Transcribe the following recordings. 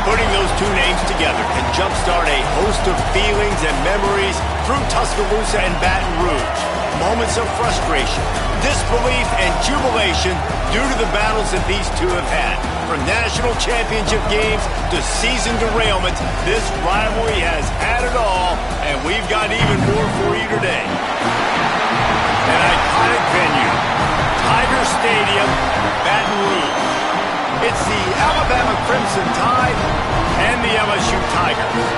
Putting those two names together can jumpstart a host of feelings and memories through Tuscaloosa and Baton Rouge. Moments of frustration, disbelief, and jubilation due to the battles that these two have had. From national championship games to season derailments, this rivalry has had it all, and we've got even more for you today. An iconic venue, Tiger Stadium, Baton Rouge. It's the Alabama Crimson Tide and the LSU Tigers.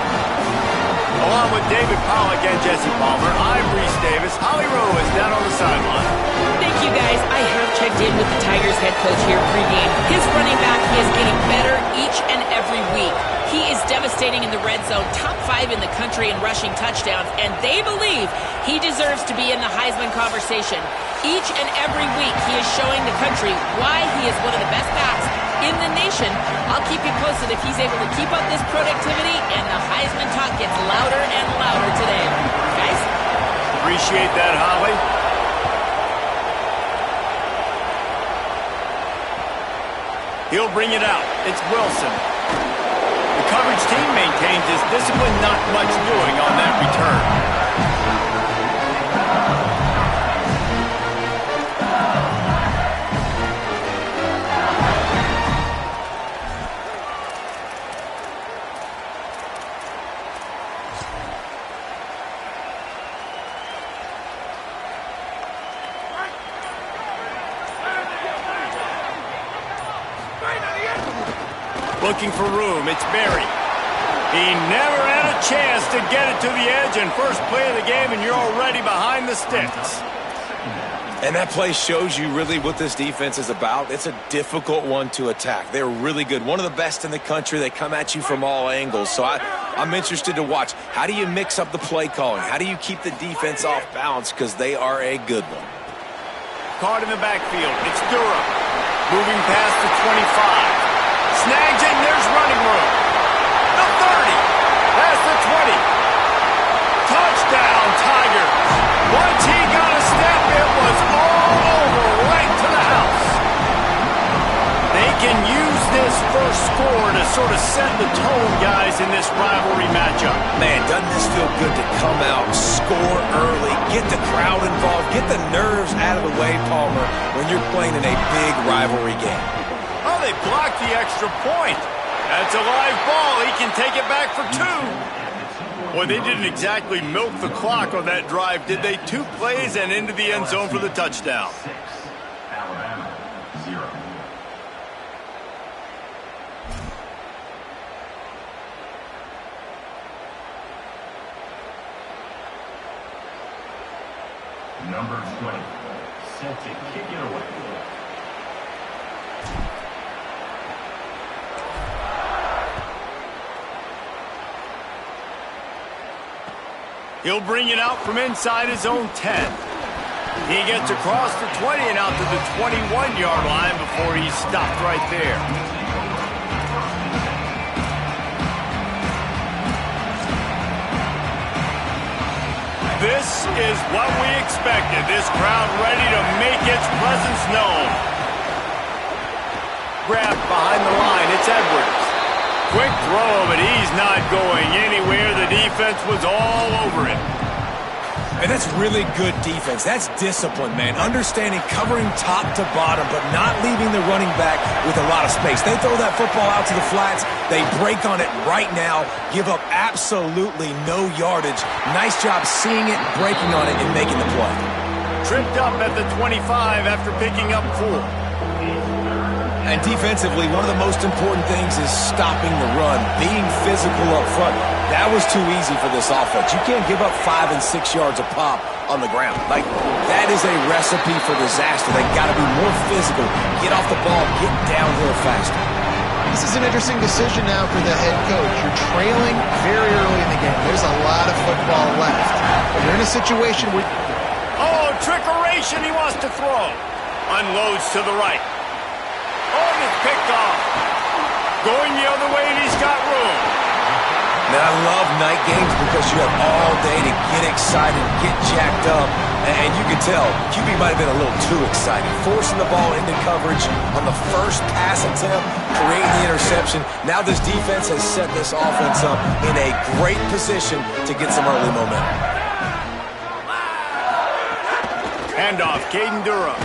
Along with David Pollack and Jesse Palmer, I'm Reese Davis. Holly Rowe is down on the sideline. Thank you, guys. I have checked in with the Tigers head coach here pregame. His running back is getting better each and every week. He is devastating in the red zone, top 5 in the country in rushing touchdowns, and they believe he deserves to be in the Heisman conversation. Each and every week, he is showing the country why he is one of the best backs in the nation. I'll keep you posted if he's able to keep up this productivity, and the Heisman talk gets louder and louder today. Guys? Appreciate that, Holly. He'll bring it out. It's Wilson. The coverage team maintains his discipline, not much doing on that return. Looking for room, it's Barry. He never had a chance to get it to the edge, and first play of the game, and you're already behind the sticks. And that play shows you really what this defense is about. It's a difficult one to attack. They're really good. One of the best in the country. They come at you from all angles. So I'm interested to watch. How do you mix up the play calling? How do you keep the defense off balance? Because they are a good one. Caught in the backfield. It's Durham. Moving past the 25. Snags in, there's running room. The 30, past the 20. Touchdown, Tigers. Once he got a step, it was all over, right to the house. They can use this first score to sort of set the tone, guys, in this rivalry matchup. Man, doesn't this feel good to come out, score early, get the crowd involved, get the nerves out of the way, Palmer, when you're playing in a big rivalry game. Oh, they blocked the extra point. That's a live ball. He can take it back for 2. Well, they didn't exactly milk the clock on that drive, did they? 2 plays and into the end zone for the touchdown. Alabama 0. Number 20. Set to kick it away. He'll bring it out from inside his own 10. He gets across the 20 and out to the 21-yard line before he's stopped right there. This is what we expected. This crowd ready to make its presence known. Grabbed behind the line. It's Edwards. Quick throw, but he's not going anywhere. The defense was all over him. And that's really good defense. That's discipline, man. Understanding, covering top to bottom, but not leaving the running back with a lot of space. They throw that football out to the flats. They break on it right now, give up absolutely no yardage. Nice job seeing it, breaking on it, and making the play. Tripped up at the 25 after picking up 4. And defensively, one of the most important things is stopping the run, being physical up front. That was too easy for this offense. You can't give up 5 and 6 yards a pop on the ground. Like, that is a recipe for disaster. They got to be more physical, get off the ball, get downhill faster. This is an interesting decision now for the head coach. You're trailing very early in the game. There's a lot of football left. But you're in a situation where... Oh, trickeration, he wants to throw. Unloads to the right. Oh, it's picked off. Going the other way, and he's got room. Now, I love night games because you have all day to get excited, get jacked up, and you can tell QB might have been a little too excited. Forcing the ball into coverage on the first pass attempt, creating the interception. Now this defense has set this offense up in a great position to get some early momentum. Handoff, Caden Durham.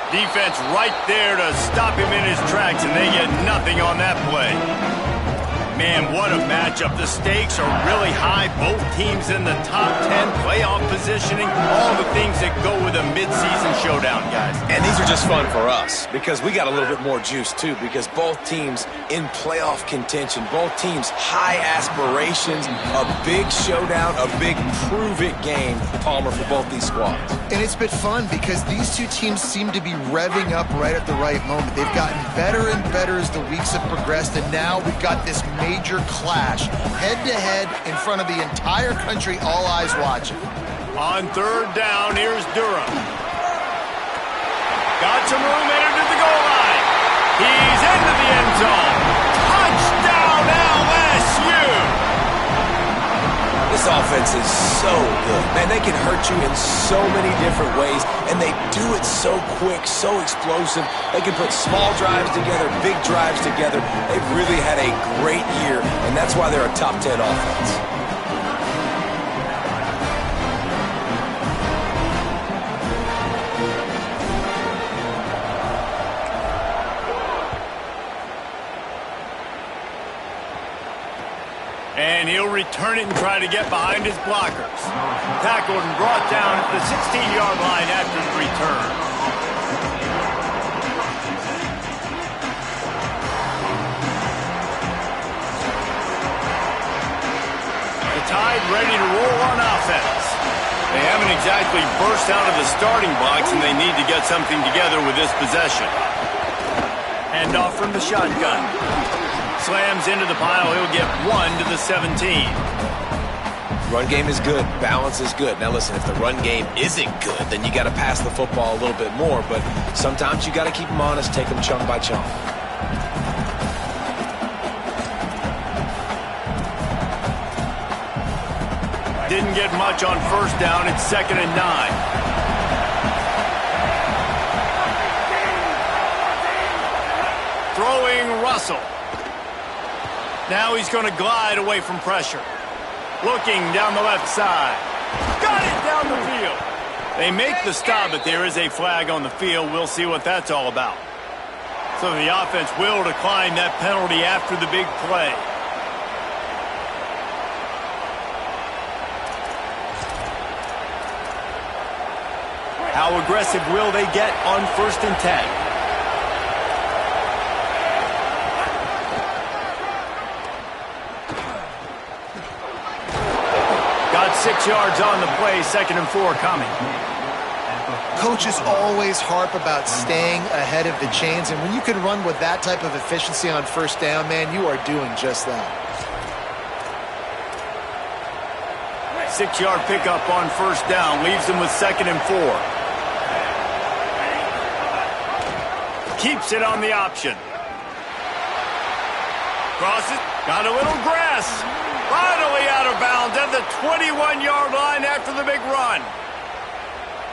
Defense right there to stop him in his tracks, and they get nothing on that play. Man, what a matchup. The stakes are really high. Both teams in the top 10, playoff positioning, all the things that go with a midseason showdown, guys. And these are just fun for us because we got a little bit more juice, too, because both teams in playoff contention, both teams high aspirations, a big showdown, a big prove-it game, Palmer, for both these squads. And it's been fun because these two teams seem to be revving up right at the right moment. They've gotten better and better as the weeks have progressed, and now we've got this major clash, head-to-head in front of the entire country, all eyes watching. On third down, here's Durham. Got some room, entered to the goal line. He's into the end zone. Touchdown, LSU! This offense is so good. Man, they can hurt you in so many different ways, and they do it so quick, so explosive. They can put small drives together, big drives together. They've really had a great year, and that's why they're a top 10 offense. And he'll return it and try to get behind his blockers. Tackled and brought down at the 16-yard line after the return. The Tide ready to roll on offense. They haven't exactly burst out of the starting blocks, and they need to get something together with this possession. Handoff from the shotgun. Slams into the pile. He'll get 1 to the 17. Run game is good. Balance is good. Now listen, if the run game isn't good, then you got to pass the football a little bit more. But sometimes you got to keep them honest, take them chunk by chunk. Didn't get much on first down. It's 2nd and 9. Throwing Russell. Now he's going to glide away from pressure. Looking down the left side. Got it down the field. They make the stop, but there is a flag on the field. We'll see what that's all about. So the offense will decline that penalty after the big play. How aggressive will they get on 1st and 10? Got 6 yards on the play, 2nd and 4 coming. Coaches always harp about staying ahead of the chains, and when you can run with that type of efficiency on first down, man, you are doing just that. 6-yard pickup on first down leaves them with 2nd and 4. Keeps it on the option. Crosses, got a little grass. Finally out of bounds at the 21-yard line after the big run.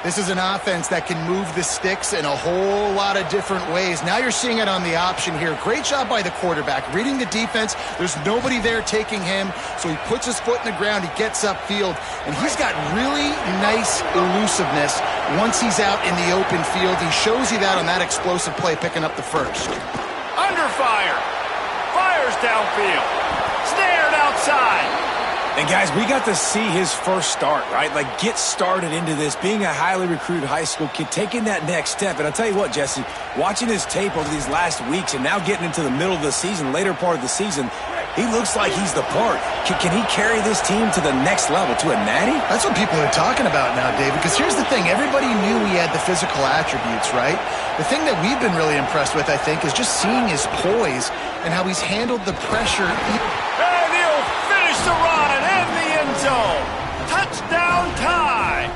This is an offense that can move the sticks in a whole lot of different ways. Now you're seeing it on the option here. Great job by the quarterback. Reading the defense, there's nobody there taking him, so he puts his foot in the ground, he gets upfield, and he's got really nice elusiveness once he's out in the open field. He shows you that on that explosive play, picking up the first. Under fire. Fires downfield. Snared outside. And guys, we got to see his first start, right? Like, get started into this, being a highly recruited high school kid, taking that next step. And I'll tell you what, Jesse, watching his tape over these last weeks and now getting into the middle of the season, later part of the season, he looks like he's the part. Can he carry this team to the next level, to a natty? That's what people are talking about now, David, because here's the thing. Everybody knew he had the physical attributes, right? The thing that we've been really impressed with, I think, is just seeing his poise and how he's handled the pressure. And he'll finish the run in the end zone. Touchdown tie.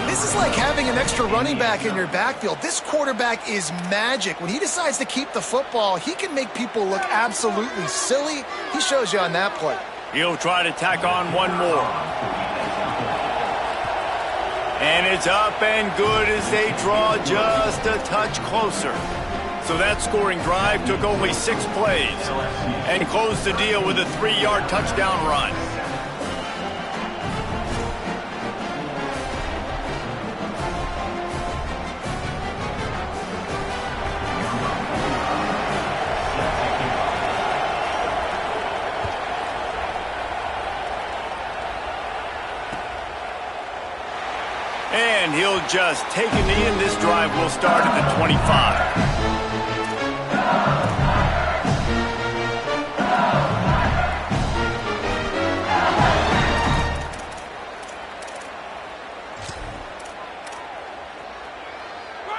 This is like having an extra running back in your backfield. This quarterback is magic. When he decides to keep the football, he can make people look absolutely silly. He shows you on that play. He'll try to tack on one more. And it's up and good as they draw just a touch closer. So that scoring drive took only 6 plays and closed the deal with a 3-yard touchdown run. And he'll just take a knee, and this drive will start at the 25.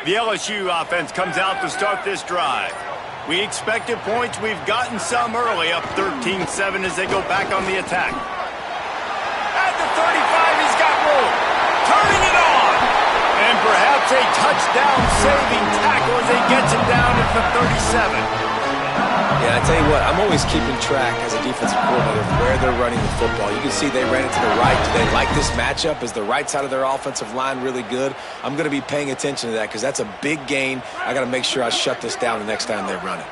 The LSU offense comes out to start this drive. We expected points. We've gotten some early, up 13-7 as they go back on the attack. At the 35, he's got room. Turning it on. And perhaps a touchdown-saving tackle as he gets him down at the 37. Yeah, I tell you what, I'm always keeping track as a defensive coordinator of where they're running the football. You can see they ran it to the right. Do they like this matchup? Is the right side of their offensive line really good? I'm going to be paying attention to that because that's a big gain. I got to make sure I shut this down the next time they run it.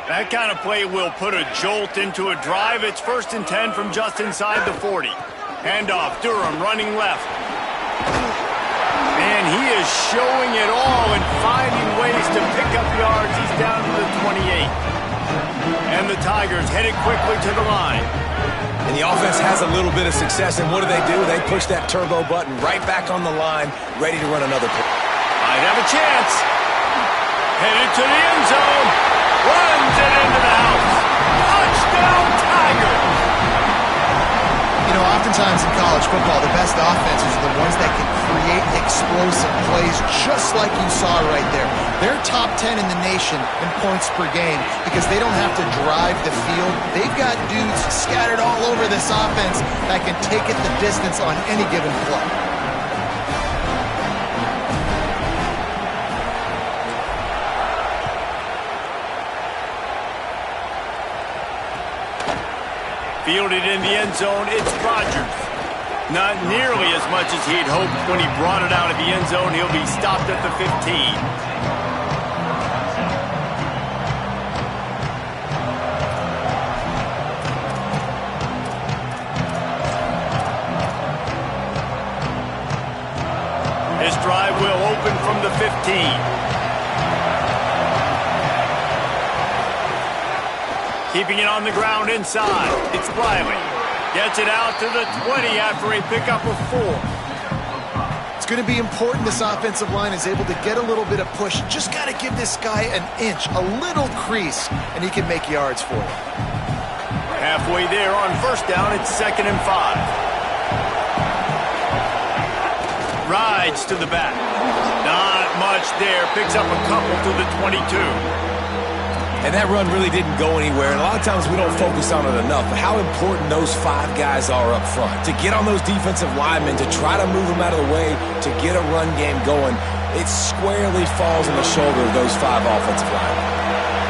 That kind of play will put a jolt into a drive. It's 1st and 10 from just inside the 40. Handoff, Durham running left. And he is showing it all and finding ways to pick up yards. He's down to the 28. And the Tigers headed quickly to the line. And the offense has a little bit of success, and what do? They push that turbo button right back on the line, ready to run another play. Might have a chance. Headed to the end zone. Runs it into the house. Touchdown, Tigers! You know, oftentimes in college football, the best offenses are the ones that can create explosive plays just like you saw right there. They're top 10 in the nation in points per game because they don't have to drive the field. They've got dudes scattered all over this offense that can take it the distance on any given play. Fielded in the end zone, it's Rodgers. Not nearly as much as he'd hoped when he brought it out of the end zone. He'll be stopped at the 15. This drive will open from the 15. Keeping it on the ground inside. It's Riley. Gets it out to the 20 after a pickup of 4. It's going to be important this offensive line is able to get a little bit of push. Just got to give this guy an inch, a little crease, and he can make yards for you. Halfway there on first down, it's 2nd and 5. Rides to the back. Not much there. Picks up a couple to the 22. And that run really didn't go anywhere. And a lot of times we don't focus on it enough. But how important those 5 guys are up front. To get on those defensive linemen, to try to move them out of the way, to get a run game going, it squarely falls on the shoulder of those 5 offensive linemen.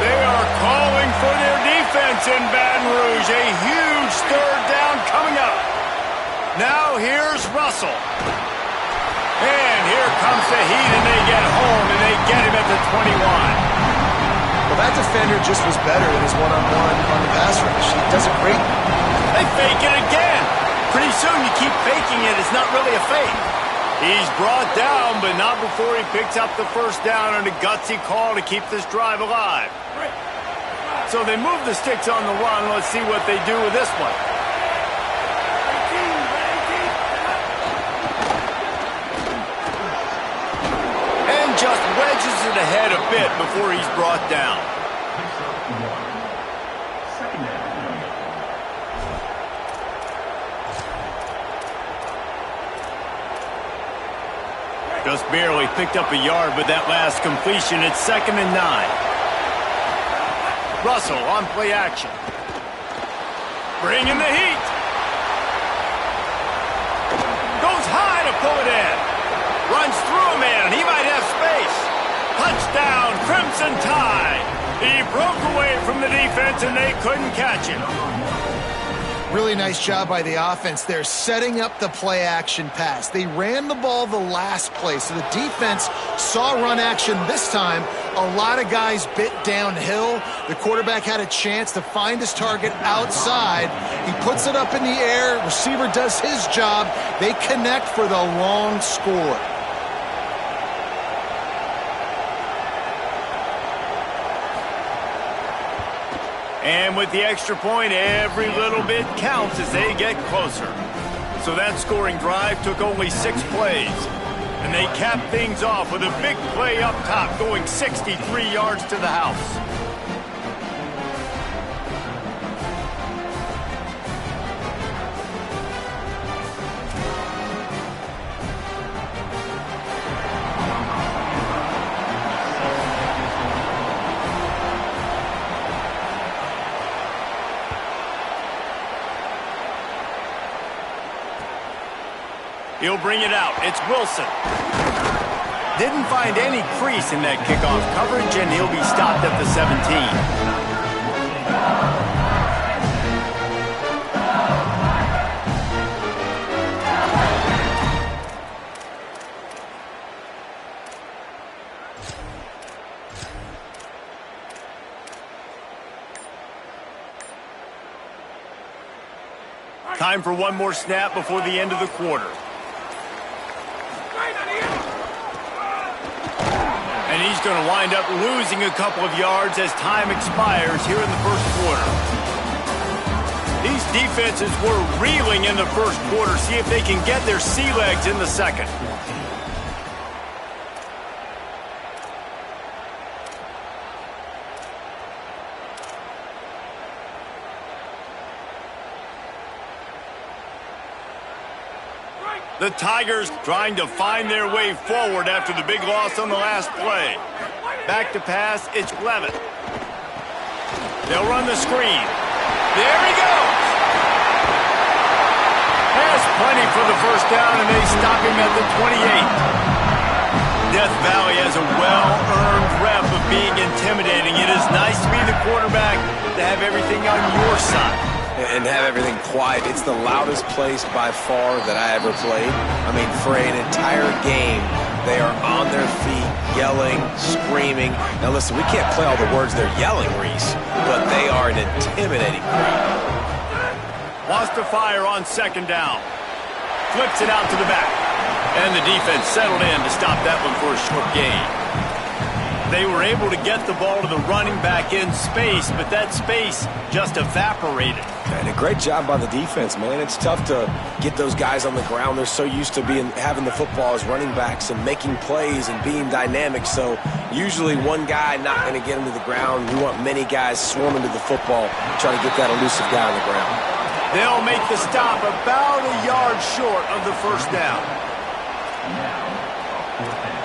They are calling for their defense in Baton Rouge. A huge third down coming up. Now here's Russell. And here comes the heat, and they get home, and they get him at the 21. Well, that defender just was better than his one-on-one on the pass rush. He does it great. They fake it again. Pretty soon you keep faking it. It's not really a fake. He's brought down, but not before he picks up the first down on a gutsy call to keep this drive alive. So they move the sticks on the run. Let's see what they do with this one. And just wedges it ahead a bit before he's brought down. Just barely picked up a yard with that last completion. It's 2nd and 9. Russell on play action. Bringing the heat. Goes high to pull it in. Runs through a man. He might have space. Touchdown, Crimson Tide. He broke away from the defense and they couldn't catch him. Really nice job by the offense there, setting up the play-action pass. They ran the ball the last play, so the defense saw run action this time. A lot of guys bit downhill. The quarterback had a chance to find his target outside. He puts it up in the air. Receiver does his job. They connect for the long score. And with the extra point, every little bit counts as they get closer. So that scoring drive took only 6 plays. And they capped things off with a big play up top, going 63 yards to the house. He'll bring it out. It's Wilson. Didn't find any crease in that kickoff coverage, and he'll be stopped at the 17. Time for one more snap before the end of the quarter. And he's going to wind up losing a couple of yards as time expires here in the first quarter. These defenses were reeling in the first quarter. See if they can get their sea legs in the second. The Tigers trying to find their way forward after the big loss on the last play. Back to pass, it's Levitt. They'll run the screen. There he goes! Has plenty for the first down, and they stop him at the 28. Death Valley has a well-earned rep of being intimidating. It is nice to be the quarterback, to have everything on your side. And have everything quiet. It's the loudest place by far that I ever played. I mean, for an entire game, they are on their feet, yelling, screaming. Now listen, we can't play all the words they're yelling, Reese, but they are an intimidating crowd. Wants to fire on second down. Flips it out to the back. And the defense settled in to stop that one for a short gain. They were able to get the ball to the running back in space, but that space just evaporated. And a great job by the defense, man. It's tough to get those guys on the ground. They're so used to having the football as running backs and making plays and being dynamic. So usually one guy not going to get him to the ground. You want many guys swarming to the football, trying to get that elusive guy on the ground. They'll make the stop about a yard short of the first down. Now, fourth down.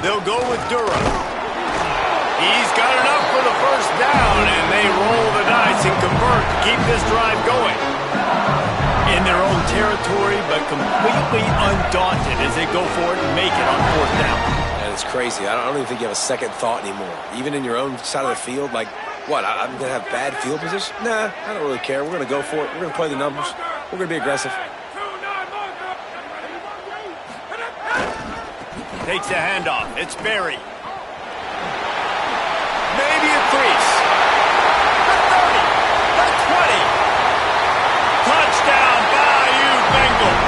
They'll go with Durham. He's got enough for the first down, and they roll the dice and convert to keep this drive going. In their own territory, but completely undaunted as they go for it and make it on fourth down. That is crazy. I don't even think you have a second thought anymore. Even in your own side of the field, like, what, I'm going to have bad field position? Nah, I don't really care. We're going to go for it. We're going to play the numbers. We're going to be aggressive. Takes the handoff. It's Berry. Maybe a crease. The 30. The 20. Touchdown, Bayou Bengals.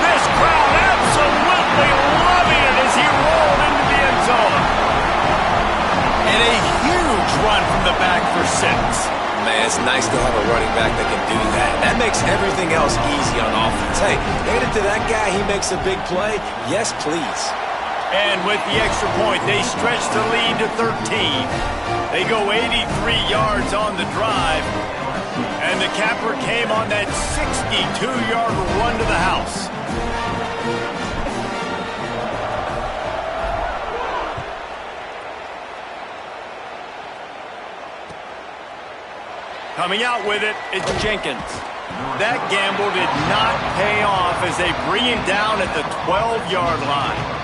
This crowd absolutely loving it as he rolled into the end zone. And a huge run from the back for 6. Man, it's nice to have a running back that can do that. That makes everything else easy on offense. Hey, hand it to that guy. He makes a big play. Yes, please. And with the extra point, they stretch the lead to 13. They go 83 yards on the drive. And the capper came on that 62-yard run to the house. Coming out with it, it's Jenkins. That gamble did not pay off as they bring him down at the 12-yard line.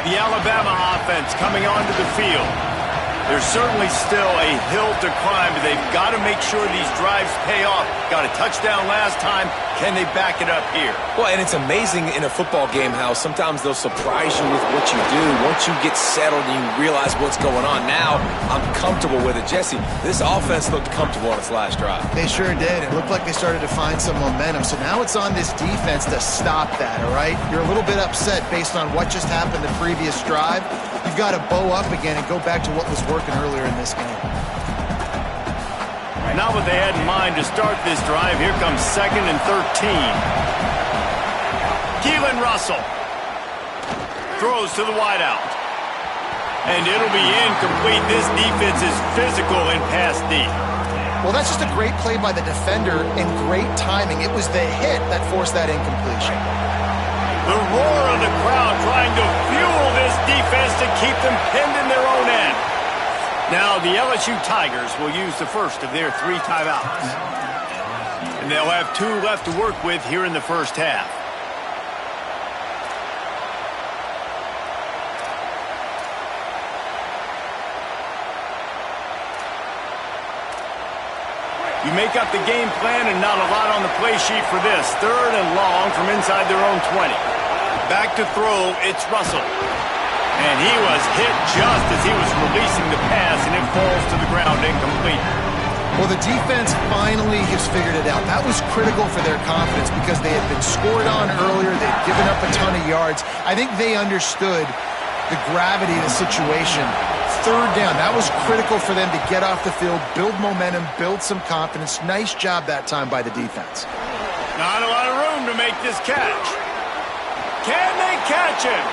The Alabama offense coming onto the field. There's certainly still a hill to climb, but they've got to make sure these drives pay off. Got a touchdown last time. Can they back it up here? Well, and it's amazing in a football game how sometimes they'll surprise you with what you do. Once you get settled and you realize what's going on, now I'm comfortable with it. Jesse, this offense looked comfortable on its last drive. They sure did. It looked like they started to find some momentum. So now it's on this defense to stop that, all right? You're a little bit upset based on what just happened the previous drive. You've got to bow up again and go back to what was working earlier in this game. Not what they had in mind to start this drive. Here comes 2nd and 13. Keelan Russell throws to the wideout. And it'll be incomplete. This defense is physical and pass deep. Well, that's just a great play by the defender and great timing. It was the hit that forced that incompletion. The roar of the crowd trying to fuel this defense to keep them pinned in their own end. Now the LSU Tigers will use the first of their 3 timeouts. And they'll have 2 left to work with here in the first half. You make up the game plan and not a lot on the play sheet for this. 3rd and long from inside their own 20. Back to throw, it's Russell. And he was hit just as he was releasing the pass, and it falls to the ground incomplete. Well, the defense finally has figured it out. That was critical for their confidence because they had been scored on earlier. They'd given up a ton of yards. I think they understood the gravity of the situation. 3rd down, that was critical for them to get off the field, build momentum, build some confidence. Nice job that time by the defense. Not a lot of room to make this catch. Can they catch him?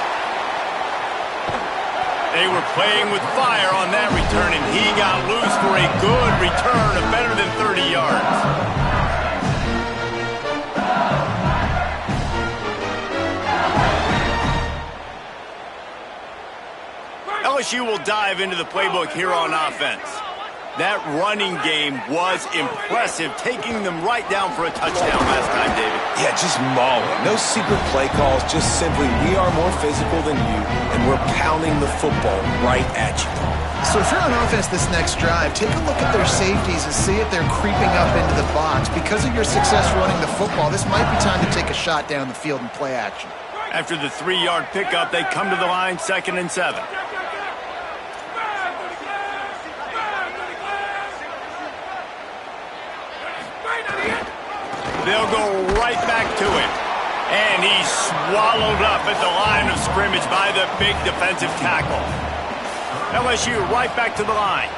They were playing with fire on that return, and he got loose for a good return of better than 30 yards. LSU will dive into the playbook here on offense. That running game was impressive, taking them right down for a touchdown last time, David. Yeah, just mauling. No secret play calls, just simply we are more physical than you, and we're pounding the football right at you. So if you're on offense this next drive, take a look at their safeties and see if they're creeping up into the box. Because of your success running the football, this might be time to take a shot down the field and play action. After the 3-yard pickup, they come to the line, 2nd and 7. They'll go right back to him. And he's swallowed up at the line of scrimmage by the big defensive tackle. LSU right back to the line.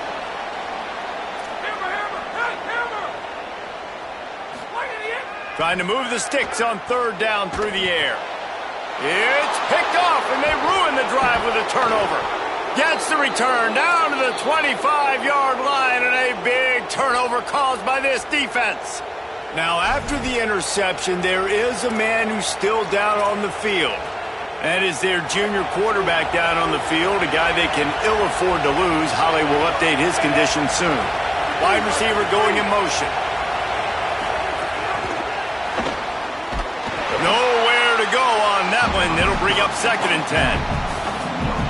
Trying to move the sticks on third down through the air. It's picked off, and they ruin the drive with a turnover. Gets the return down to the 25-yard line, and a big turnover caused by this defense. Now, after the interception, there is a man who's still down on the field. That is their junior quarterback down on the field, a guy they can ill afford to lose. Holly will update his condition soon. Wide receiver going in motion. Nowhere to go on that one. It'll bring up 2nd and 10.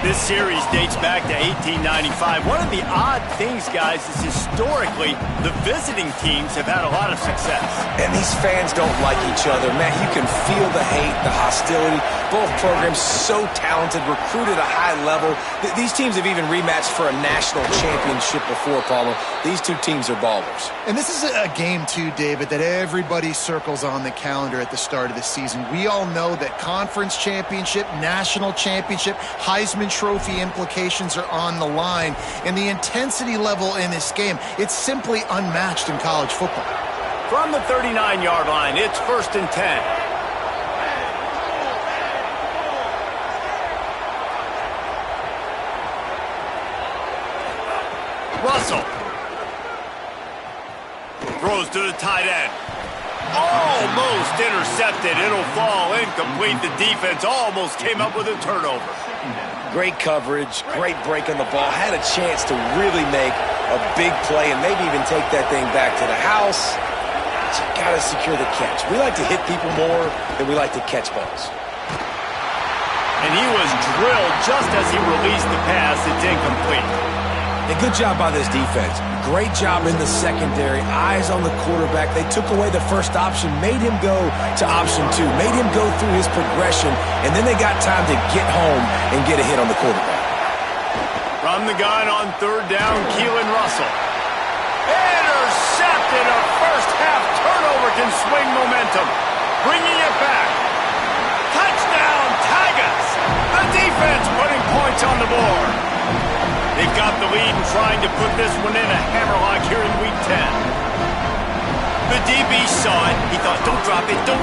This series dates back to 1895. One of the odd things, guys, is historically the visiting teams have had a lot of success. And these fans don't like each other. Man, you can feel the hate, the hostility. Both programs so talented, recruited at a high level. These teams have even rematched for a national championship before, Palmer. These two teams are ballers. And this is a game, too, David, that everybody circles on the calendar at the start of the season. We all know that conference championship, national championship, Heisman Trophy implications are on the line. And the intensity level in this game, it's simply unmatched in college football. From the 39-yard line, it's 1st and 10. Russell throws to the tight end. Almost intercepted. It'll fall incomplete. The defense almost came up with a turnover. Great coverage, great break on the ball. Had a chance to really make a big play and maybe even take that thing back to the house. But you got to secure the catch. We like to hit people more than we like to catch balls. And he was drilled just as he released the pass. It's incomplete. A good job by this defense. Great job in the secondary. Eyes on the quarterback. They took away the first option, made him go to option 2, made him go through his progression, and then they got time to get home and get a hit on the quarterback. From the gun on 3rd down, Keelan Russell. Intercepted. A first-half turnover can swing momentum. Bringing it back. Touchdown, Tigers. The defense putting points on the board. They've got the lead and trying to put this one in a hammerlock here in Week 10. The DB saw it. He thought, don't drop it, then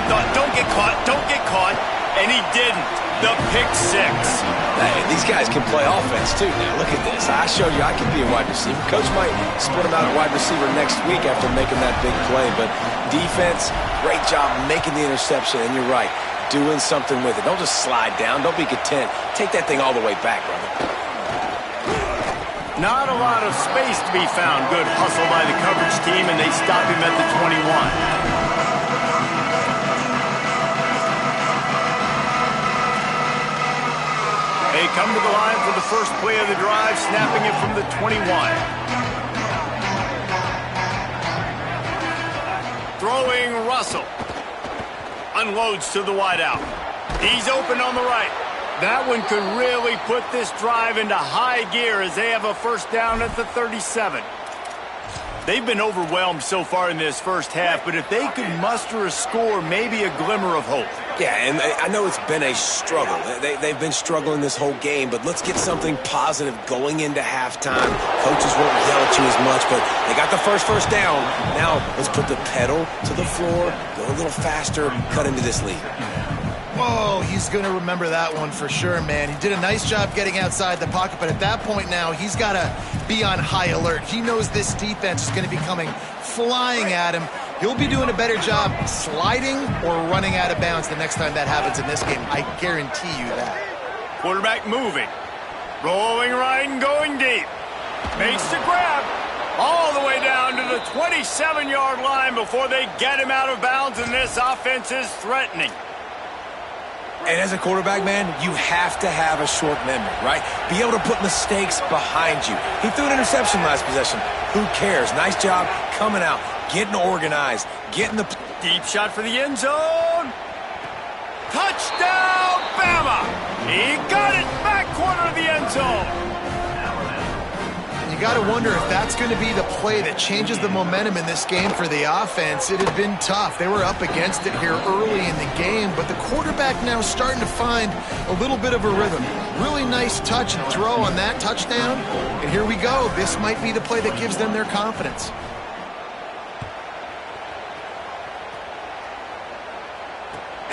thought, don't get caught, and he didn't. The pick 6. Hey, these guys can play offense, too. Now, look at this. I showed you I can be a wide receiver. Coach might split him out at wide receiver next week after making that big play, but defense, great job making the interception, and you're right, doing something with it. Don't just slide down. Don't be content. Take that thing all the way back, brother. Not a lot of space to be found. Good hustle by the coverage team, and they stop him at the 21. They come to the line for the first play of the drive, snapping it from the 21. Throwing Russell. Unloads to the wideout. He's open on the right. That one could really put this drive into high gear as they have a first down at the 37. They've been overwhelmed so far in this first half, but if they could muster a score, maybe a glimmer of hope. Yeah, and I know it's been a struggle. They've been struggling this whole game, but let's get something positive going into halftime. Coaches won't yell at you as much, but they got the first down. Now let's put the pedal to the floor, go a little faster, cut into this lead. Whoa, he's going to remember that one for sure, man. He did a nice job getting outside the pocket, but at that point now, he's got to be on high alert. He knows this defense is going to be coming flying at him. He'll be doing a better job sliding or running out of bounds the next time that happens in this game. I guarantee you that. Quarterback moving. Rolling right and going deep. Makes the grab. All the way down to the 27-yard line before they get him out of bounds, and this offense is threatening. And as a quarterback, man, you have to have a short memory, right? Be able to put mistakes behind you. He threw an interception last possession. Who cares? Nice job coming out, getting organized, getting the... Deep shot for the end zone. Touchdown, Bama! He got it back corner of the end zone. You got to wonder if that's going to be the play that changes the momentum in this game for the offense. It had been tough. They were up against it here early in the game, but the quarterback now starting to find a little bit of a rhythm. Really nice touch and throw on that touchdown. And here we go. This might be the play that gives them their confidence.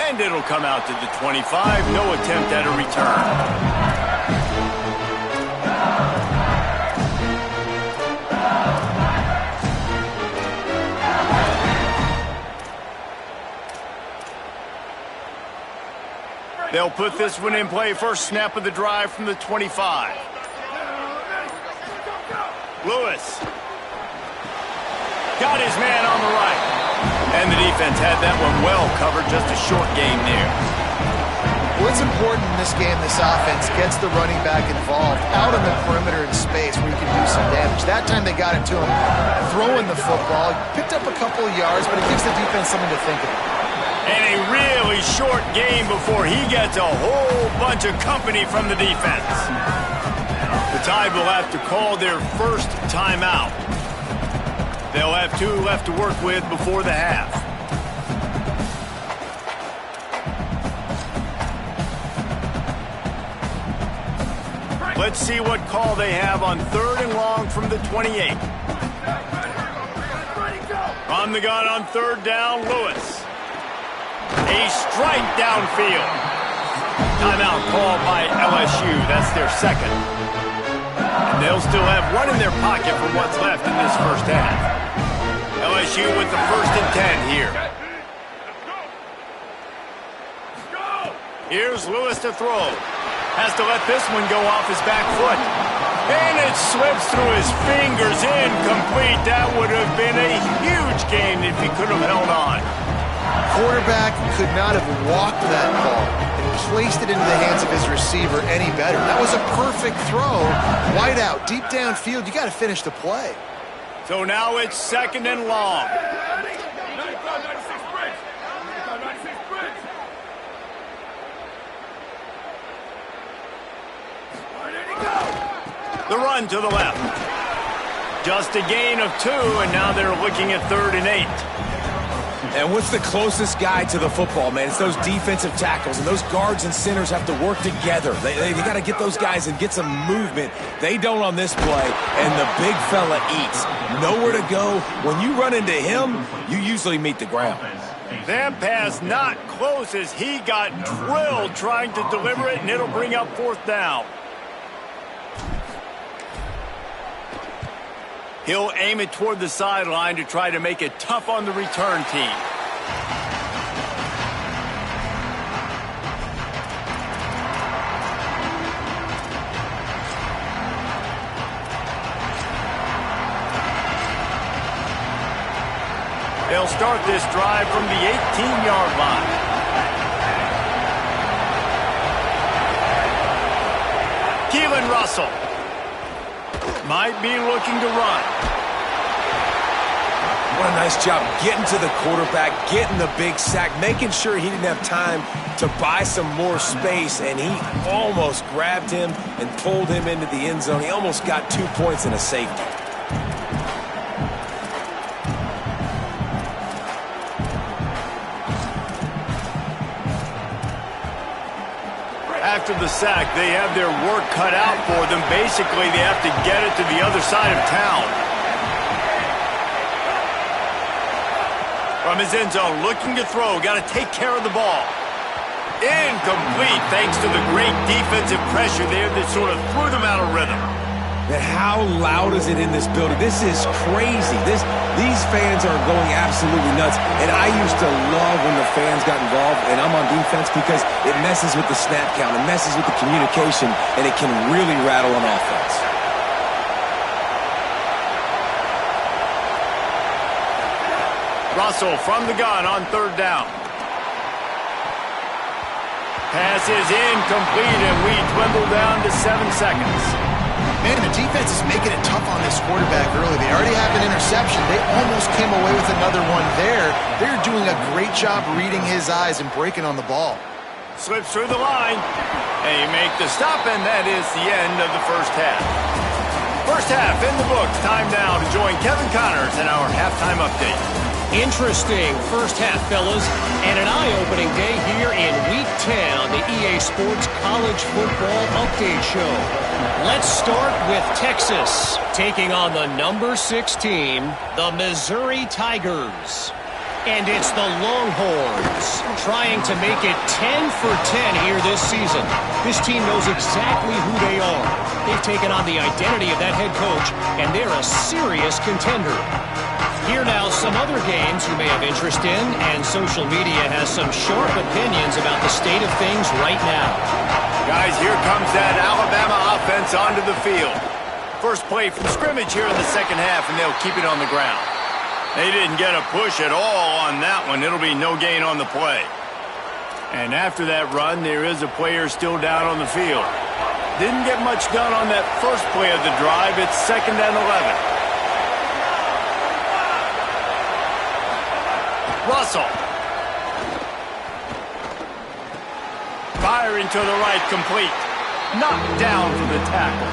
And it'll come out to the 25. No attempt at a return. They'll put this one in play. First snap of the drive from the 25. Lewis. Got his man on the right. And the defense had that one well covered. Just a short game there. What's important in this game, this offense gets the running back involved out on the perimeter in space where you can do some damage. That time they got it to him throwing the football. Picked up a couple of yards, but it gives the defense something to think about. And a really short game before he gets a whole bunch of company from the defense. The Tide will have to call their first timeout. They'll have 2 left to work with before the half. Let's see what call they have on 3rd and long from the 28. From the gun on 3rd down, Lewis. A strike downfield. Timeout called by LSU. That's their second. And they'll still have one in their pocket for what's left in this first half. LSU with the 1st and 10 here. Here's Lewis to throw. Has to let this one go off his back foot. And it slips through his fingers, incomplete. That would have been a huge gain if he could have held on. Quarterback could not have walked that ball and placed it into the hands of his receiver any better. That was a perfect throw. Wide out, deep downfield. You got to finish the play. So now it's 2nd and long. The run to the left. Just a gain of 2, and now they're looking at 3rd and 8. And what's the closest guy to the football, man? It's those defensive tackles, and those guards and centers have to work together. They got to get those guys and get some movement. They don't on this play, and the big fella eats. Nowhere to go. When you run into him, you usually meet the ground. That pass not close as he got drilled trying to deliver it, and it'll bring up 4th down. He'll aim it toward the sideline to try to make it tough on the return team. They'll start this drive from the 18-yard line. Keelan Russell might be looking to run. What a nice job getting to the quarterback, getting the big sack, making sure he didn't have time to buy some more space, and he almost grabbed him and pulled him into the end zone. He almost got 2 points and a safety. After the sack, they have their work cut out for them. Basically, they have to get it to the other side of town. From his end zone, looking to throw. Got to take care of the ball. Incomplete, thanks to the great defensive pressure there that sort of threw them out of rhythm. And how loud is it in this building? This is crazy. These fans are going absolutely nuts. And I used to love when the fans got involved, and I'm on defense because it messes with the snap count, it messes with the communication, and it can really rattle an offense. Russell from the gun on 3rd down. Pass is incomplete, and we dwindle down to 7 seconds. Man, the defense is making it tough on this quarterback early. They already have an interception. They almost came away with another one there. They're doing a great job reading his eyes and breaking on the ball. Slips through the line. They make the stop, and that is the end of the first half. First half in the books. Time now to join Kevin Connors in our halftime update. Interesting first half, fellas, and an eye-opening day here in Week 10 on the EA Sports College Football Update Show. Let's start with Texas, taking on the number 6 team, the Missouri Tigers. And it's the Longhorns trying to make it 10 for 10 here this season. This team knows exactly who they are. They've taken on the identity of that head coach, and they're a serious contender. Here now, some other games you may have interest in, and social media has some sharp opinions about the state of things right now. Guys, here comes that Alabama offense onto the field. First play from scrimmage here in the second half, and they'll keep it on the ground. They didn't get a push at all on that one. It'll be no gain on the play. And after that run, there is a player still down on the field. Didn't get much done on that first play of the drive. It's 2nd and 11. Russell. Firing to the right, complete. Knocked down for the tackle.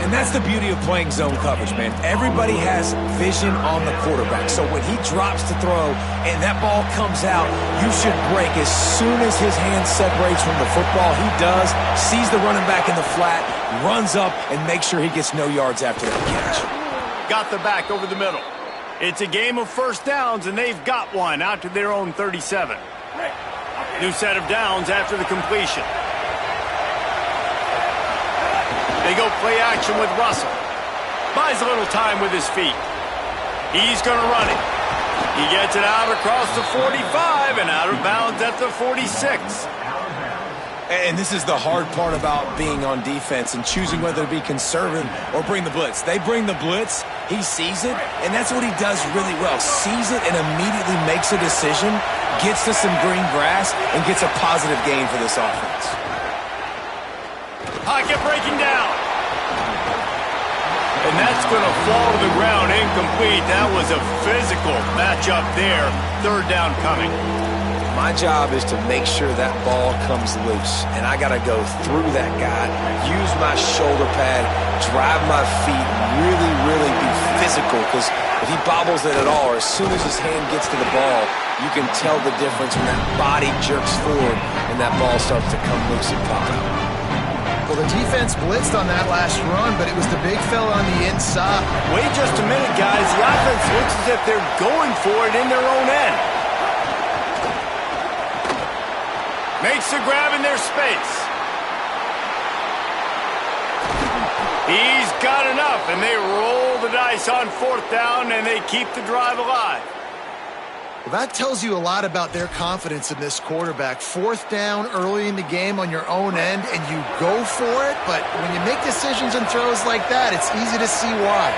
And that's the beauty of playing zone coverage, man. Everybody has vision on the quarterback. So when he drops to throw and that ball comes out, you should break as soon as his hand separates from the football. He does, sees the running back in the flat, runs up, and makes sure he gets no yards after that catch. Got the back over the middle. It's a game of first downs, and they've got one out to their own 37. New set of downs after the completion. They go play action with Russell. Buys a little time with his feet. He's going to run it. He gets it out across the 45 and out of bounds at the 46. And this is the hard part about being on defense and choosing whether to be conservative or bring the blitz. They bring the blitz, he sees it, and that's what he does really well. Sees it and immediately makes a decision, gets to some green grass, and gets a positive gain for this offense. Pocket breaking down. And that's going to fall to the ground incomplete. That was a physical matchup there. 3rd down coming. My job is to make sure that ball comes loose, and I got to go through that guy, use my shoulder pad, drive my feet, really be physical, because if he bobbles it at all, or as soon as his hand gets to the ball, you can tell the difference when that body jerks forward and that ball starts to come loose and pop out. Well, the defense blitzed on that last run, but it was the big fella on the inside. Wait just a minute, guys. The offense looks as if they're going for it in their own end. Makes the grab in their space. He's got enough, and they roll the dice on 4th down, and they keep the drive alive. Well, that tells you a lot about their confidence in this quarterback. 4th down early in the game on your own end, and you go for it, but when you make decisions and throws like that, it's easy to see why.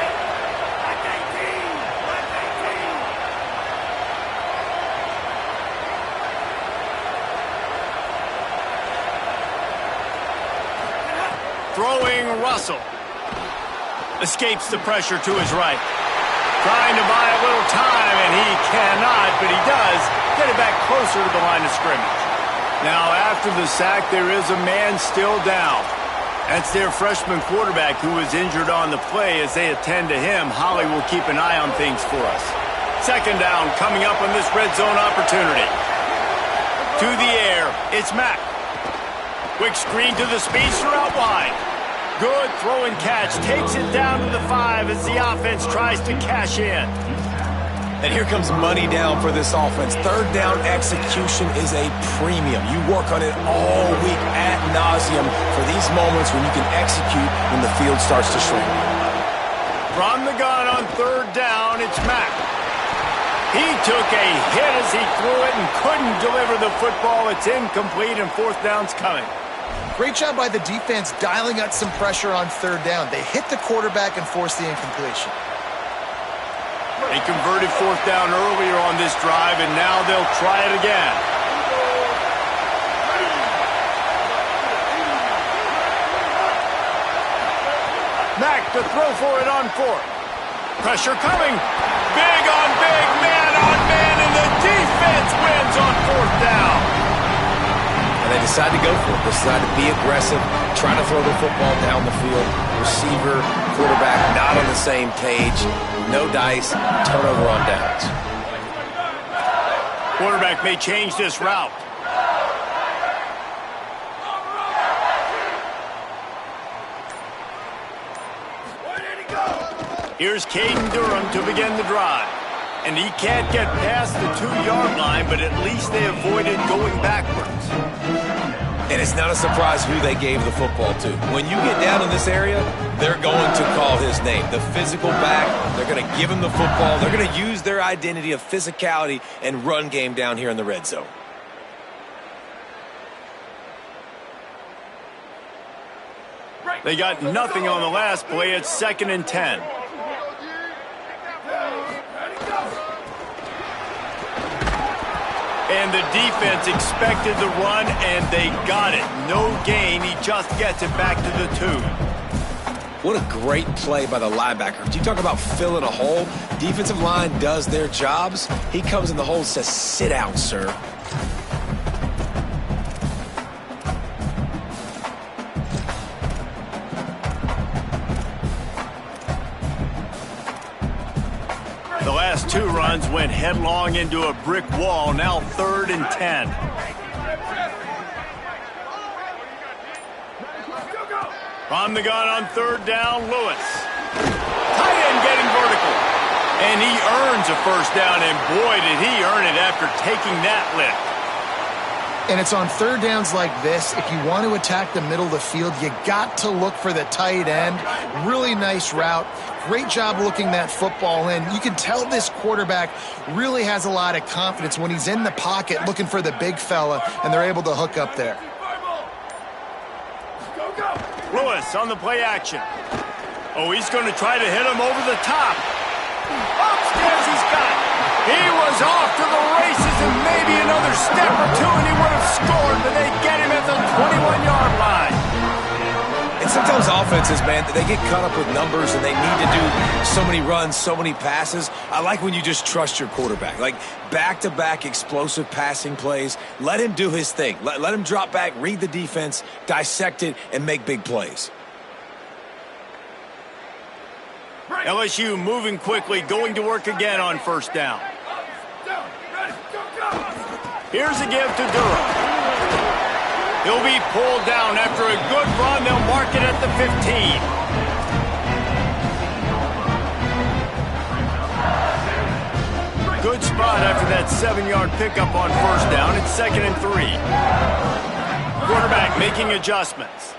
Throwing Russell. Escapes the pressure to his right. Trying to buy a little time, and he cannot, but he does get it back closer to the line of scrimmage. Now, after the sack, there is a man still down. That's their freshman quarterback who was injured on the play. As they attend to him, Holly will keep an eye on things for us. 2nd down coming up on this red zone opportunity. To the air, it's Mack. Quick screen to the speedster out wide. Good throw and catch. Takes it down to the 5 as the offense tries to cash in. And here comes money down for this offense. 3rd down execution is a premium. You work on it all week ad nauseum for these moments when you can execute when the field starts to shrink. From the gun on 3rd down, it's Mack. He took a hit as he threw it and couldn't deliver the football. It's incomplete, and 4th down's coming. Great job by the defense dialing up some pressure on 3rd down. They hit the quarterback and forced the incompletion. They converted 4th down earlier on this drive, and now they'll try it again. Mack to throw for it on 4th. Pressure coming. Big on big, man on man, and the defense wins on 4th down. And they decide to go for it. They decide to be aggressive, trying to throw the football down the field. Receiver, quarterback, not on the same page. No dice, turnover on downs. Quarterback may change this route. Here's Caden Durham to begin the drive. And he can't get past the 2-yard line, but at least they avoided going backwards. And it's not a surprise who they gave the football to. When you get down in this area, they're going to call his name. The physical back, they're going to give him the football. They're going to use their identity of physicality and run game down here in the red zone. They got nothing on the last play. It's 2nd and 10. And the defense expected the run, and they got it. No gain. He just gets it back to the 2. What a great play by the linebacker. You talk about filling a hole. Defensive line does their jobs. He comes in the hole and says, sit out, sir. The last 2 runs went headlong into a brick wall. Now 3rd and 10. From the gun on 3rd down, Lewis. Tight end getting vertical. And he earns a first down, and boy, did he earn it after taking that lift. And it's on 3rd downs like this. If you want to attack the middle of the field, you got to look for the tight end. Really nice route. Great job looking that football in. You can tell this quarterback really has a lot of confidence when he's in the pocket looking for the big fella, and they're able to hook up there. Lewis on the play action. Oh, he's going to try to hit him over the top. Upstairs he's got it. He was off to the races, and maybe another step or 2 and he would have scored, but they get him at the 21-yard line. And sometimes offenses, man, they get caught up with numbers and they need to do so many runs, so many passes. I like when you just trust your quarterback. Like back-to-back explosive passing plays. Let him do his thing. Let him drop back, read the defense, dissect it, and make big plays. LSU moving quickly, going to work again on 1st down. Here's a give to Durham. He'll be pulled down after a good run. They'll mark it at the 15. Good spot after that 7-yard pickup on 1st down. It's 2nd and 3. Quarterback making adjustments.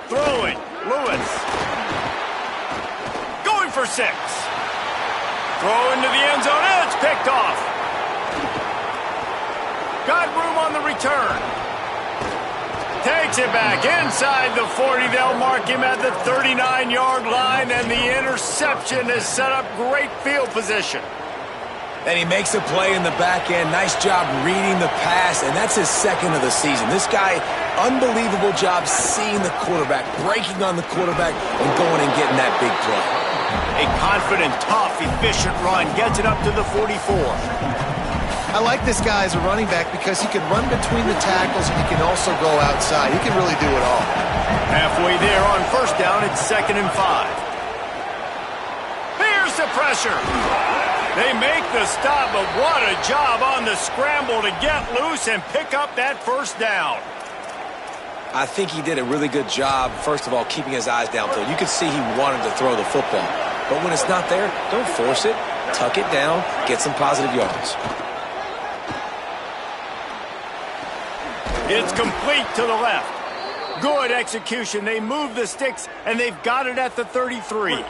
Throwing. Lewis. Going for 6. Throw into the end zone, and it's picked off. Got room on the return. Takes it back inside the 40. They'll mark him at the 39-yard line, and the interception has set up great field position. And he makes a play in the back end. Nice job reading the pass, and that's his 2nd of the season. This guy, unbelievable job seeing the quarterback, breaking on the quarterback, and going and getting that big play. A confident, tough, efficient run gets it up to the 44. I like this guy as a running back because he can run between the tackles and he can also go outside. He can really do it all. Halfway there on 1st down, it's 2nd and 5. Here's the pressure. They make the stop, but what a job on the scramble to get loose and pick up that 1st down. I think he did a really good job, first of all, keeping his eyes downfield. You could see he wanted to throw the football. But when it's not there, don't force it. Tuck it down, get some positive yards. It's complete to the left. Good execution. They move the sticks, and they've got it at the 33.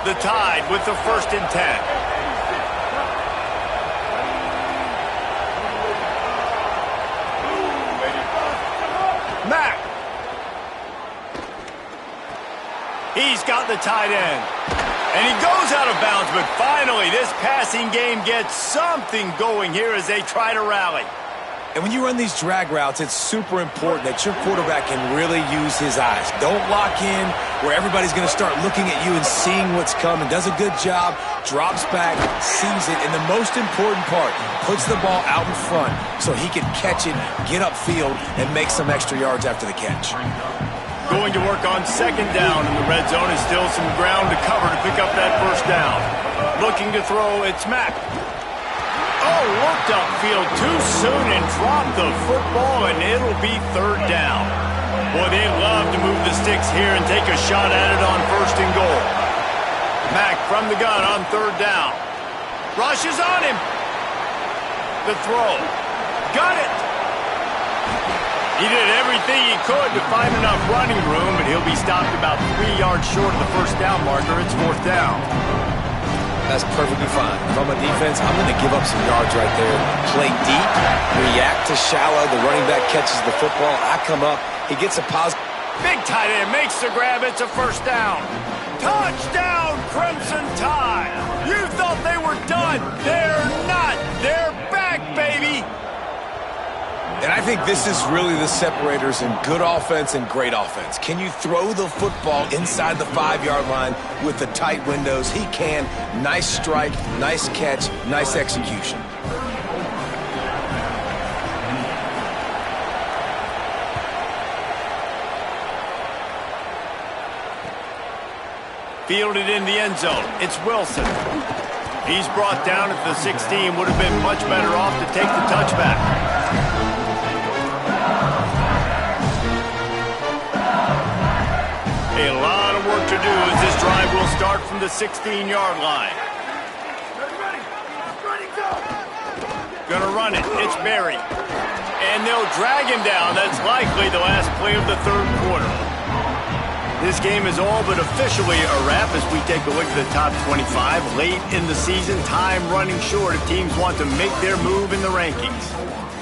The Tide with the 1st and 10. Mack. He's got the tight end. And he goes out of bounds, but finally this passing game gets something going here as they try to rally. And when you run these drag routes, it's super important that your quarterback can really use his eyes. Don't lock in where everybody's going to start looking at you and seeing what's coming. Does a good job, drops back, sees it, and the most important part, puts the ball out in front so he can catch it, get upfield, and make some extra yards after the catch. Going to work on 2nd down in the red zone is still some ground to cover to pick up that 1st down. Looking to throw, it's Mack. Oh, looked upfield too soon and dropped the football, and it'll be third down. Boy, they love to move the sticks here and take a shot at it on first and goal. Mack from the gun on third down. Rushes on him. The throw. Got it. He did everything he could to find enough running room, but he'll be stopped about 3 yards short of the first down marker. It's fourth down. That's perfectly fine. If I'm a defense, I'm going to give up some yards right there. Play deep, react to shallow. The running back catches the football. I come up. He gets a positive. Big tight end makes the grab. It's a first down. Touchdown, Crimson Tide. You thought they were done. They're not. They're back, baby. And I think this is really the separators in good offense and great offense. Can you throw the football inside the 5-yard line with the tight windows? He can. Nice strike, nice catch, nice execution. Fielded in the end zone. It's Wilson. He's brought down at the 16. Would have been much better off to take the touchback. A lot of work to do as this drive will start from the 16-yard line. Gonna run it. It's Berry. And they'll drag him down. That's likely the last play of the third quarter. This game is all but officially a wrap as we take a look at the top 25. Late in the season, time running short if teams want to make their move in the rankings.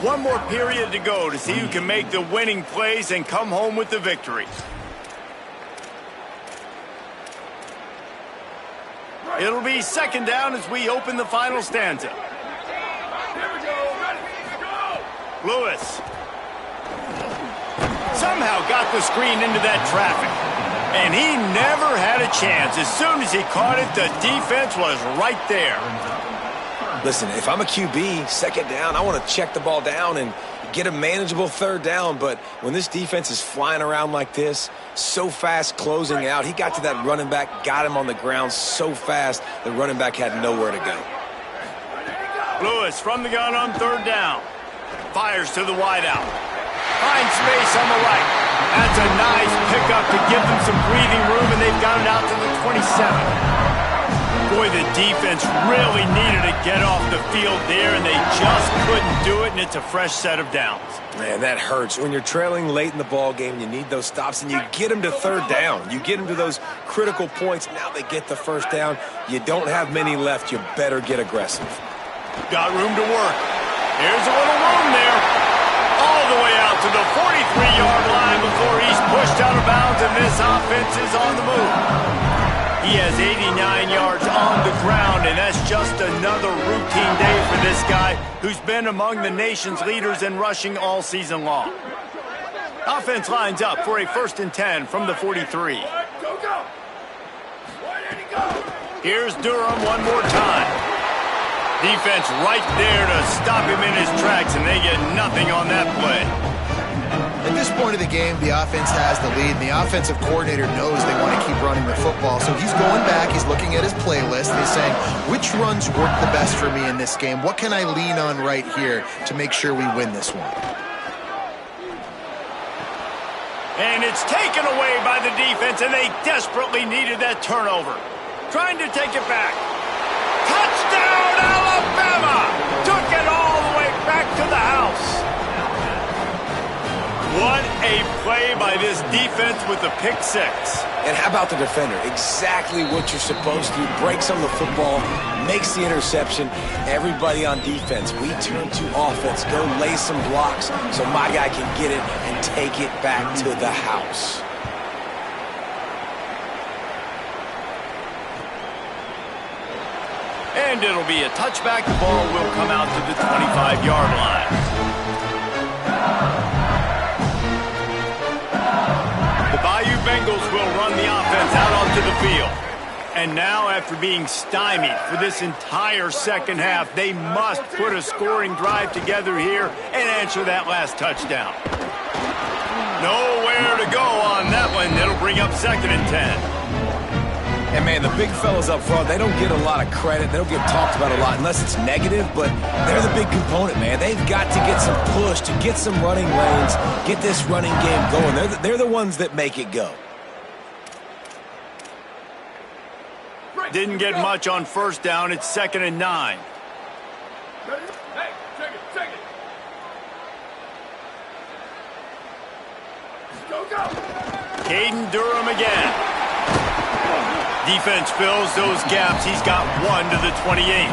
One more period to go to see who can make the winning plays and come home with the victory. It'll be second down as we open the final stanza. Lewis somehow got the screen into that traffic. And he never had a chance. As soon as he caught it, the defense was right there. Listen, if I'm a QB, second down, I want to check the ball down and get a manageable third down. But when this defense is flying around like this, so fast closing out, he got to that running back, got him on the ground so fast, the running back had nowhere to go. Lewis from the gun on third down. Fires to the wideout. Finds space on the right. That's a nice pickup to give them some breathing room, and they've got it out to the 27. Boy, the defense really needed to get off the field there, and they just couldn't do it, and it's a fresh set of downs. Man, that hurts. When you're trailing late in the ball game, you need those stops, and you get them to third down. You get them to those critical points. Now they get the first down. You don't have many left. You better get aggressive. Got room to work. Here's a little room there. All the way out to the 43-yard line before he's pushed out of bounds, and this offense is on the move. He has 89 yards on the ground, and that's just another routine day for this guy who's been among the nation's leaders in rushing all season long. Offense lines up for a 1st and 10 from the 43. Here's Durham one more time. Defense right there to stop him in his tracks, and they get nothing on that play. At this point of the game, the offense has the lead, and the offensive coordinator knows they want to keep running the football. So he's going back, he's looking at his playlist, and he's saying, which runs work the best for me in this game? What can I lean on right here to make sure we win this one? And it's taken away by the defense, and they desperately needed that turnover. Trying to take it back. Touchdown, Alabama! Took it all the way back to the house. What a play by this defense with the pick six. And how about the defender? Exactly what you're supposed to. Breaks on the football, makes the interception. Everybody on defense, we turn to offense. Go lay some blocks so my guy can get it and take it back to the house. And it'll be a touchback. The ball will come out to the 25-yard line. The Bayou Bengals will run the offense out onto the field. And now, after being stymied for this entire second half, they must put a scoring drive together here and answer that last touchdown. Nowhere to go on that one. It'll bring up 2nd and 10. And, man, the big fellas up front, they don't get a lot of credit. They don't get talked about a lot unless it's negative, but they're the big component, man. They've got to get some push, to get some running lanes, get this running game going. They're the ones that make it go. Didn't get much on first down. It's 2nd and 9. Caden Durham again. Defense fills those gaps. He's got 1 to the 28.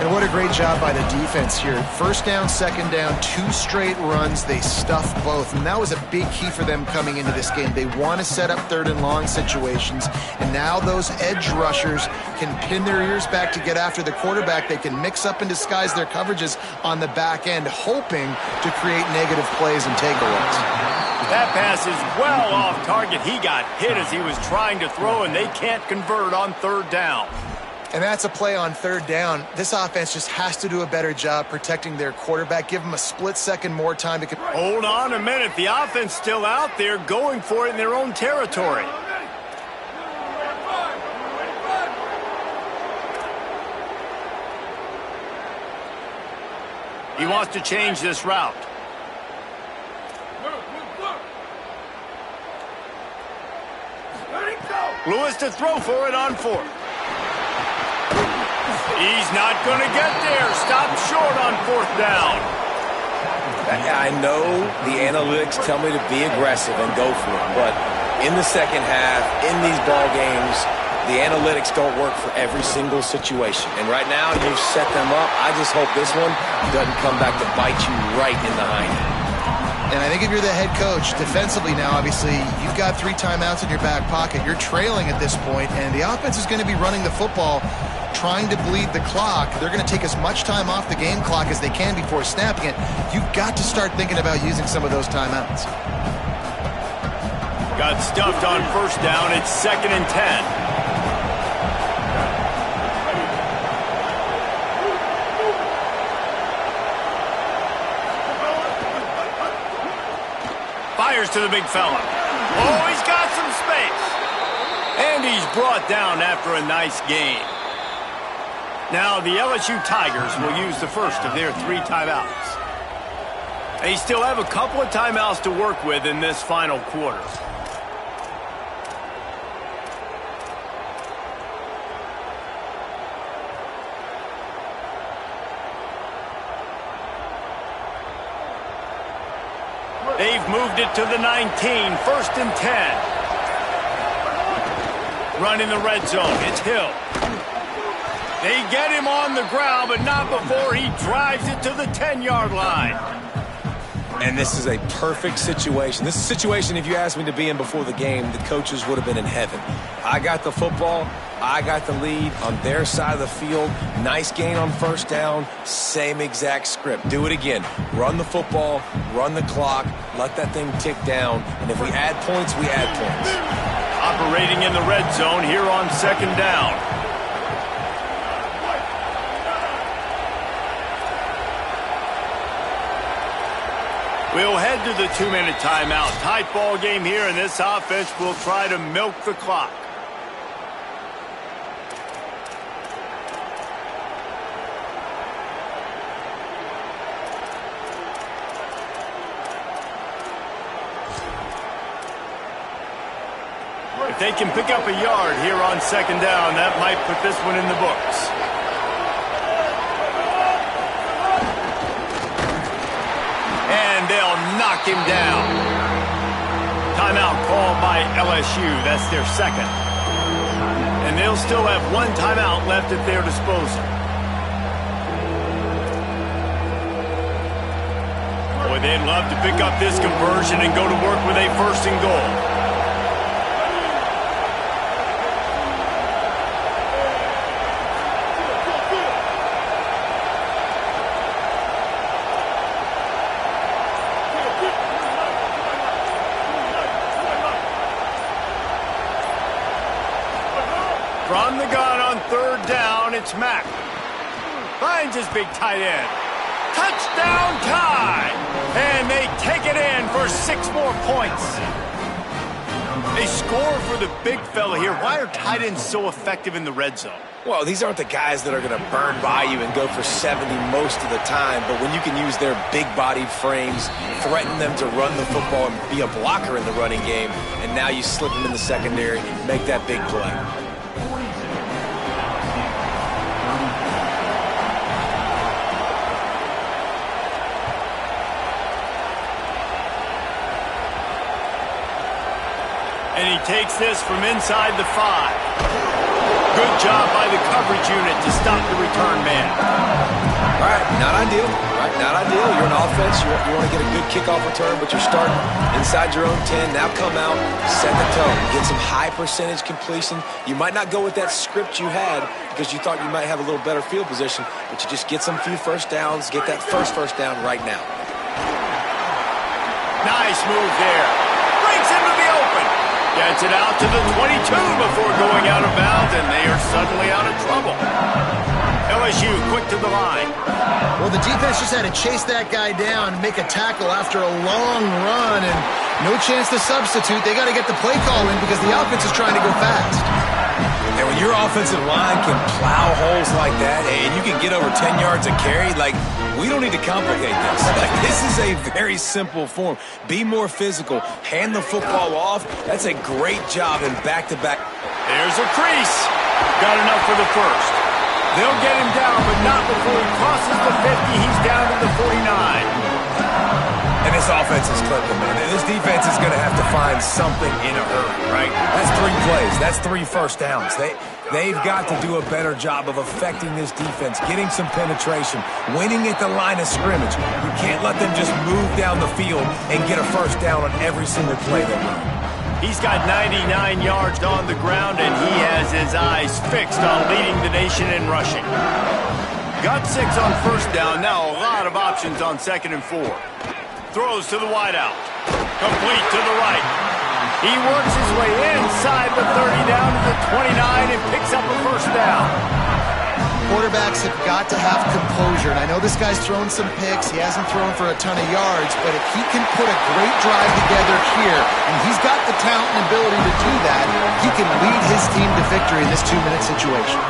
And what a great job by the defense here. First down, second down, 2 straight runs. They stuffed both, and that was a big key for them coming into this game. They want to set up 3rd and long situations, and now those edge rushers can pin their ears back to get after the quarterback. They can mix up and disguise their coverages on the back end, hoping to create negative plays and takeaways. That pass is well off target. He got hit as he was trying to throw, and they can't convert on 3rd down. And that's a play on 3rd down. This offense just has to do a better job protecting their quarterback. Give them a split second more time to... Hold on a minute. The offense still out there going for it in their own territory. He wants to change this route. Lewis to throw for it on 4th. He's not going to get there. Stop short on 4th down. I know the analytics tell me to be aggressive and go for it, but in the second half, in these ball games, the analytics don't work for every single situation. And right now, you've set them up. I just hope this one doesn't come back to bite you right in the hind end. And I think if you're the head coach, defensively now, obviously, you've got 3 timeouts in your back pocket. You're trailing at this point, and the offense is going to be running the football, trying to bleed the clock. They're going to take as much time off the game clock as they can before snapping it. You've got to start thinking about using some of those timeouts. Got stuffed on 1st down. It's 2nd and 10. Fires to the big fella. Oh, he's got some space. And he's brought down after a nice gain. Now the LSU Tigers will use the first of their 3 timeouts. They still have a couple of timeouts to work with in this final quarter. They've moved it to the 19, 1st and 10. Run in the red zone. It's Hill. They get him on the ground, but not before he drives it to the 10-yard line. And this is a perfect situation. This is a situation, if you asked me to be in before the game, the coaches would have been in heaven. I got the football. I got the lead on their side of the field. Nice gain on 1st down. Same exact script. Do it again. Run the football, run the clock, let that thing tick down. And if we add points, we add points. Operating in the red zone here on 2nd down. We'll head to the 2-minute timeout. Tight ball game here, and this offense will try to milk the clock. If they can pick up a yard here on 2nd down, that might put this one in the books. And they'll knock him down. Timeout called by LSU. That's their 2nd. And they'll still have 1 timeout left at their disposal. Boy, they'd love to pick up this conversion and go to work with a 1st and goal. From the gun on 3rd down, it's Mack. Finds his big tight end. Touchdown tie! And they take it in for 6 more points. They score for the big fella here. Why are tight ends so effective in the red zone? Well, these aren't the guys that are going to burn by you and go for 70 most of the time, but when you can use their big-bodied frames, threaten them to run the football and be a blocker in the running game, and now you slip them in the secondary, make that big play. And he takes this from inside the 5. Good job by the coverage unit to stop the return man. All right, not ideal. Right, not ideal. You're an offense. You want to get a good kickoff return, but you're starting inside your own 10. Now come out, set the tone, get some high percentage completion. You might not go with that script you had because you thought you might have a little better field position, but you just get some few first downs, get that first down right now. Nice move there. Breaks into the open. Gets it out to the 22 before going out of bounds, and they are suddenly out of trouble. LSU quick to the line. Well, the defense just had to chase that guy down and make a tackle after a long run, and no chance to substitute. They got to get the play call in because the offense is trying to go fast. And when your offensive line can plow holes like that and you can get over 10 yards a carry, like, we don't need to complicate this. Like, this is a very simple form. Be more physical. Hand the football off. That's a great job in back-to-back. There's a crease. Got enough for the first. They'll get him down, but not before he crosses the 50. He's down to the 49. And this offense is clicking, man. This defense is going to have to find something in a hurry, right? That's 3 plays. That's 3 first downs. They've got to do a better job of affecting this defense, getting some penetration, winning at the line of scrimmage. You can't let them just move down the field and get a first down on every single play they run. He's got 99 yards on the ground, and he has his eyes fixed on leading the nation in rushing. Got 6 on first down. Now a lot of options on 2nd and 4. Throws to the wideout. Complete to the right. He works his way inside the 30 down to the 29 and picks up a first down. Quarterbacks have got to have composure, and I know this guy's thrown some picks. He hasn't thrown for a ton of yards, but if he can put a great drive together here, and he's got the talent and ability to do that, he can lead his team to victory in this 2-minute situation.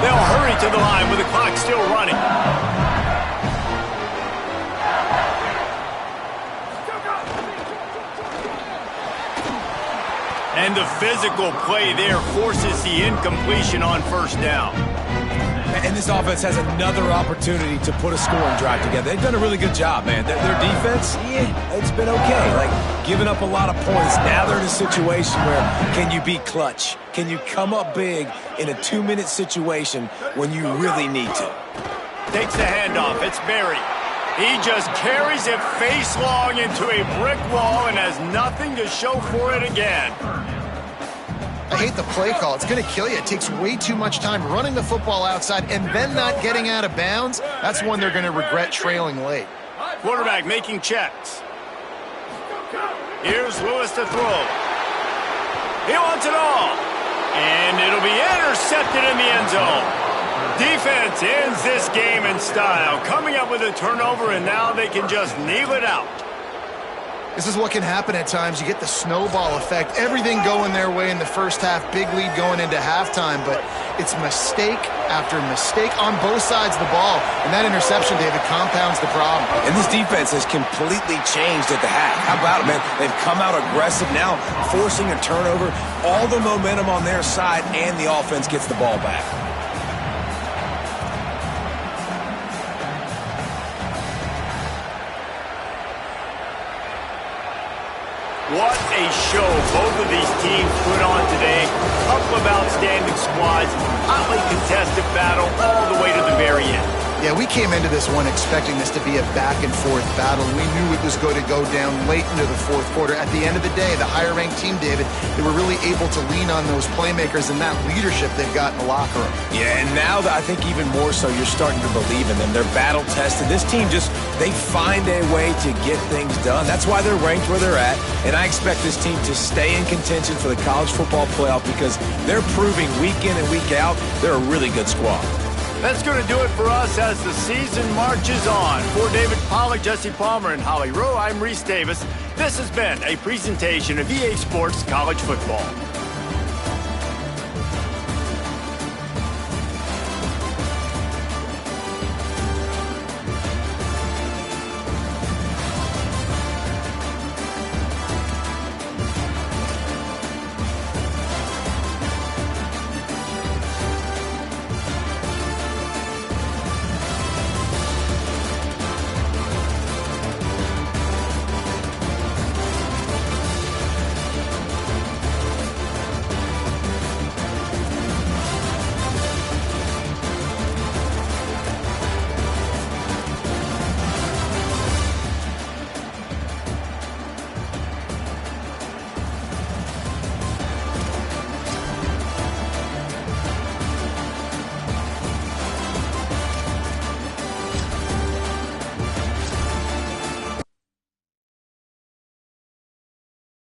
They'll hurry to the line with the clock still running. And the physical play there forces the incompletion on first down. And this offense has another opportunity to put a scoring drive together. They've done a really good job, man. Their defense, it's been okay. Like, giving up a lot of points. Now they're in a situation where can you be clutch? Can you come up big in a 2-minute situation when you really need to? Takes the handoff. It's Berry. He just carries it face long into a brick wall and has nothing to show for it again. I hate the play call. It's going to kill you. It takes way too much time running the football outside and then not getting out of bounds. That's one they're going to regret trailing late. Quarterback making checks. Here's Lewis to throw. He wants it all. And it'll be intercepted in the end zone. Defense ends this game in style, coming up with a turnover, and now they can just kneel it out. This is what can happen at times. You get the snowball effect. Everything going their way in the first half. Big lead going into halftime, but it's mistake after mistake on both sides of the ball. And that interception, David, compounds the problem. And this defense has completely changed at the half. How about it, man? They've come out aggressive now, forcing a turnover. All the momentum on their side, and the offense gets the ball back. What a show both of these teams put on today. Couple of outstanding squads, hotly contested battle all the way to the very end. Yeah, we came into this one expecting this to be a back-and-forth battle. We knew it was going to go down late into the fourth quarter. At the end of the day, the higher-ranked team, David, they were really able to lean on those playmakers and that leadership they've got in the locker room. Yeah, and now I think even more so, you're starting to believe in them. They're battle-tested. This team they find a way to get things done. That's why they're ranked where they're at, and I expect this team to stay in contention for the college football playoff because they're proving week in and week out they're a really good squad. That's going to do it for us as the season marches on. For David Pollack, Jesse Palmer, and Holly Rowe, I'm Reese Davis. This has been a presentation of EA Sports College Football.